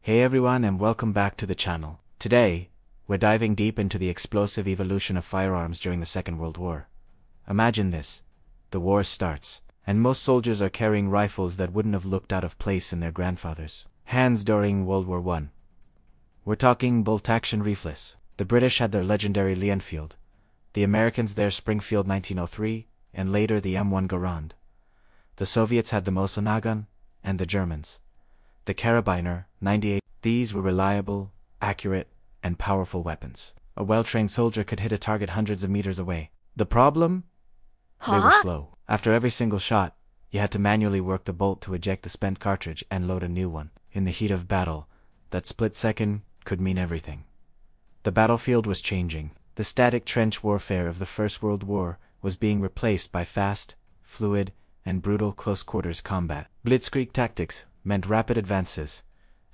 Hey everyone and welcome back to the channel. Today, we're diving deep into the explosive evolution of firearms during the Second World War. Imagine this. The war starts, and most soldiers are carrying rifles that wouldn't have looked out of place in their grandfathers' hands during World War I. We're talking bolt-action rifles. The British had their legendary Lee Enfield, the Americans their Springfield 1903, and later the M1 Garand. The Soviets had the Mosin, and the Germans the Karabiner 98. These were reliable, accurate, and powerful weapons. A well-trained soldier could hit a target hundreds of meters away. The problem? They were slow. After every single shot, you had to manually work the bolt to eject the spent cartridge and load a new one. In the heat of battle, that split second could mean everything. The battlefield was changing. The static trench warfare of the First World War was being replaced by fast, fluid, and brutal close-quarters combat. Blitzkrieg tactics meant rapid advances,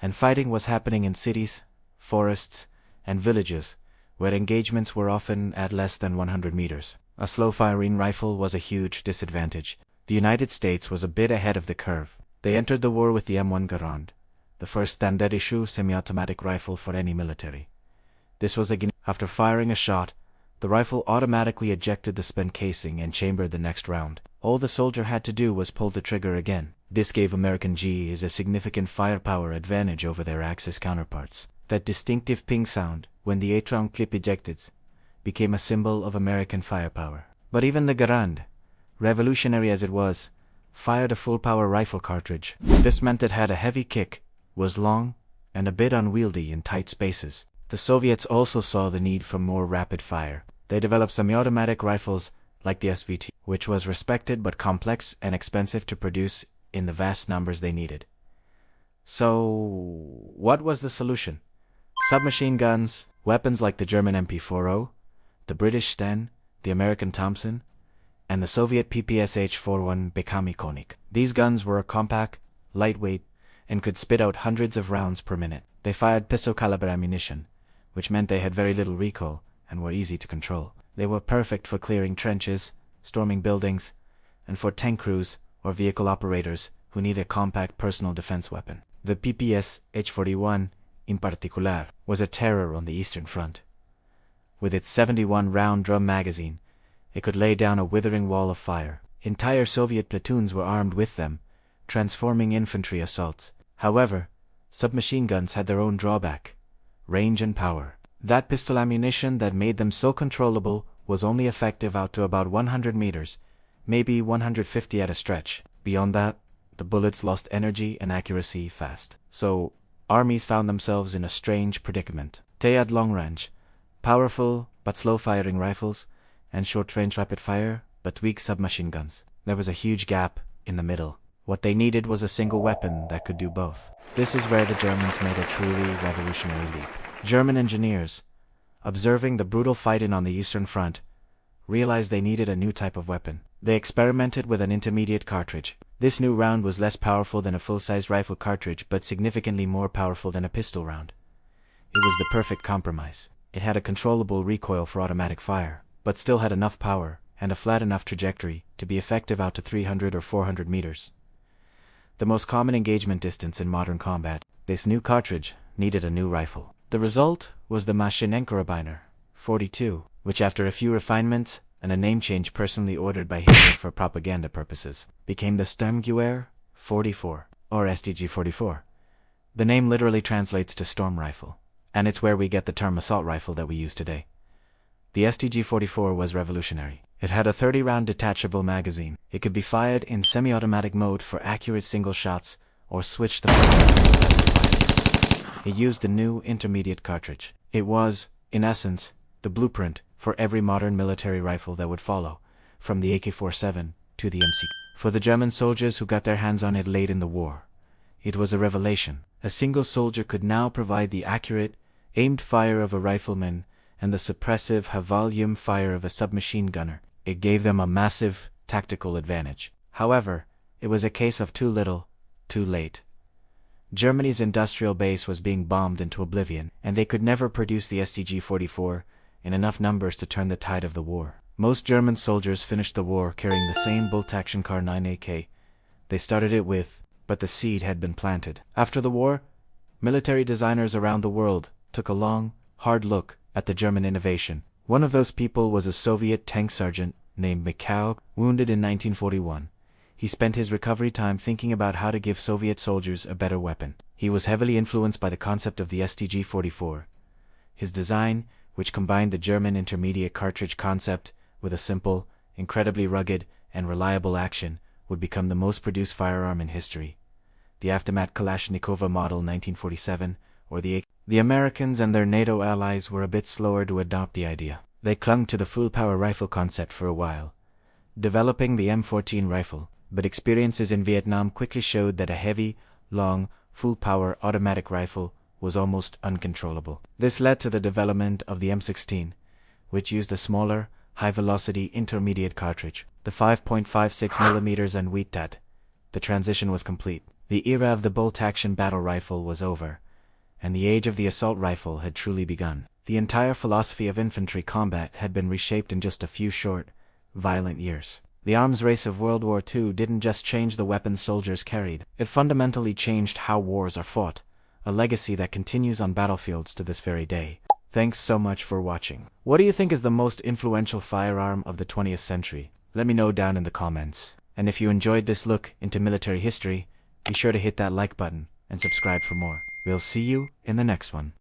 and fighting was happening in cities, forests, and villages, where engagements were often at less than 100 meters. A slow-firing rifle was a huge disadvantage. The United States was a bit ahead of the curve. They entered the war with the M1 Garand, the first standard-issue semi-automatic rifle for any military. This was after firing a shot, the rifle automatically ejected the spent casing and chambered the next round. All the soldier had to do was pull the trigger again. This gave American G's a significant firepower advantage over their Axis counterparts. That distinctive ping sound, when the 8-round clip ejected, became a symbol of American firepower. But even the Garand, revolutionary as it was, fired a full-power rifle cartridge. This meant it had a heavy kick, was long, and a bit unwieldy in tight spaces. The Soviets also saw the need for more rapid fire. They developed semi-automatic rifles like the SVT, which was respected but complex and expensive to produce in the vast numbers they needed. So, what was the solution? Submachine guns, weapons like the German MP40, the British Sten, the American Thompson, and the Soviet PPSH-41 became iconic. These guns were compact, lightweight, and could spit out hundreds of rounds per minute. They fired pistol-caliber ammunition, which meant they had very little recoil and were easy to control. They were perfect for clearing trenches, storming buildings, and for tank crews or vehicle operators who need a compact personal defense weapon. The PPSH-41, in particular, was a terror on the Eastern Front. With its 71-round drum magazine, it could lay down a withering wall of fire. Entire Soviet platoons were armed with them, transforming infantry assaults. However, submachine guns had their own drawback: range and power. That pistol ammunition that made them so controllable was only effective out to about 100 meters, maybe 150 at a stretch. Beyond that, the bullets lost energy and accuracy fast. So, armies found themselves in a strange predicament. They had long-range, powerful but slow-firing rifles, and short-range rapid-fire but weak submachine guns. There was a huge gap in the middle. What they needed was a single weapon that could do both. This is where the Germans made a truly revolutionary leap. German engineers, observing the brutal fighting on the Eastern Front, realized they needed a new type of weapon. They experimented with an intermediate cartridge. This new round was less powerful than a full-size rifle cartridge but significantly more powerful than a pistol round. It was the perfect compromise. It had a controllable recoil for automatic fire, but still had enough power and a flat enough trajectory to be effective out to 300 or 400 meters. The most common engagement distance in modern combat. This new cartridge needed a new rifle. The result was the Karabiner 42, which after a few refinements and a name change personally ordered by Hitler for propaganda purposes, became the Sturmgewehr 44, or STG-44. The name literally translates to storm rifle, and it's where we get the term assault rifle that we use today. The STG-44 was revolutionary. It had a 30-round detachable magazine. It could be fired in semi-automatic mode for accurate single shots or switch the It used a new intermediate cartridge. It was, in essence, the blueprint for every modern military rifle that would follow, from the AK-47 to the MC. For the German soldiers who got their hands on it late in the war, it was a revelation. A single soldier could now provide the accurate, aimed fire of a rifleman and the suppressive high-volume fire of a submachine gunner. It gave them a massive tactical advantage. However, it was a case of too little, too late. Germany's industrial base was being bombed into oblivion, and they could never produce the STG-44 in enough numbers to turn the tide of the war. Most German soldiers finished the war carrying the same bolt-action Kar 9 AK they started it with, but the seed had been planted. After the war, Military designers around the world took a long, hard look at the German innovation. One of those people was a Soviet tank sergeant named Mikhail, wounded in 1941. He spent his recovery time thinking about how to give Soviet soldiers a better weapon. He was heavily influenced by the concept of the STG-44. His design, which combined the German intermediate cartridge concept with a simple, incredibly rugged, and reliable action, would become the most produced firearm in history. The aftermath Kalashnikova Model 1947, or the Americans and their NATO allies were a bit slower to adopt the idea. They clung to the full-power rifle concept for a while, developing the M14 rifle, but experiences in Vietnam quickly showed that a heavy, long, full-power automatic rifle was almost uncontrollable. This led to the development of the M16, which used a smaller, high-velocity intermediate cartridge. The 5.56mm and with that, the transition was complete. The era of the bolt-action battle rifle was over, and the age of the assault rifle had truly begun. The entire philosophy of infantry combat had been reshaped in just a few short, violent years. The arms race of World War II didn't just change the weapons soldiers carried, it fundamentally changed how wars are fought, a legacy that continues on battlefields to this very day. Thanks so much for watching. What do you think is the most influential firearm of the 20th century? Let me know down in the comments. And if you enjoyed this look into military history, be sure to hit that like button and subscribe for more. We'll see you in the next one.